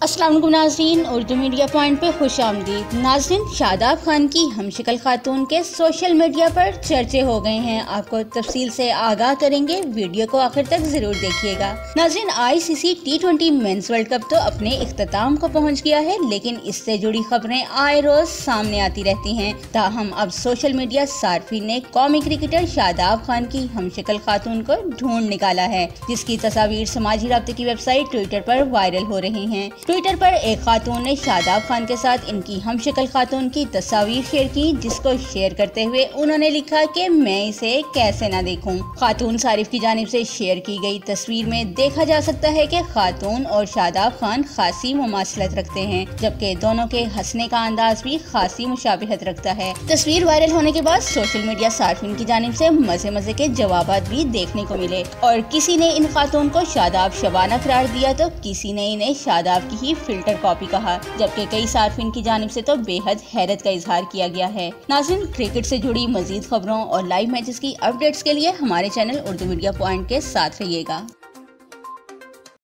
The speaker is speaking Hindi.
अस्सलाम वालेकुम नाज़रीन, उर्दू मीडिया पॉइंट पे खुश आमदीद। नाज़रीन, शादाब खान की हमशक्ल खातून के सोशल मीडिया पर चर्चे हो गए हैं। आपको तफसील से आगाह करेंगे, वीडियो को आखिर तक जरूर देखिएगा। नाज़रीन, ICC T20 mains world cup तो अपने इख्तिताम को पहुंच गया है, लेकिन इससे जुड़ी खबरें आए रोज सामने आती रहती हैं। ताहम अब सोशल मीडिया सार्फिन ने कौमी क्रिकेटर शादाब खान की हमशक्ल खातून को ढूंढ निकाला है, जिसकी तस्वीर समाजी राब्ते की वेबसाइट ट्विटर पर वायरल हो रही हैं। ट्विटर पर एक खातून ने शादाब खान के साथ इनकी हमशक्ल खातून की तस्वीर शेयर की, जिसको शेयर करते हुए उन्होंने लिखा कि मैं इसे कैसे ना देखूं। खातून सारिफ की जानिब से शेयर की गई तस्वीर में देखा जा सकता है कि खातून और शादाब खान खासी मुमासलत रखते हैं, जबकि दोनों के हंसने का अंदाज भी खासी मुशाबिहत रखता है। तस्वीर वायरल होने के बाद सोशल मीडिया सार्फिन की जानिब से मजे मजे के जवाबात भी देखने को मिले, और किसी ने इन खातून को शादाब शबाना करार दिया तो किसी ने इन्हें शादाब की ही फिल्टर कॉपी कहा, जबकि कई सार्फिन की जानिब से तो बेहद हैरत का इजहार किया गया है। नाज़रीन, क्रिकेट से जुड़ी मजीद खबरों और लाइव मैचेस की अपडेट्स के लिए हमारे चैनल उर्दू मीडिया पॉइंट के साथ रहिएगा।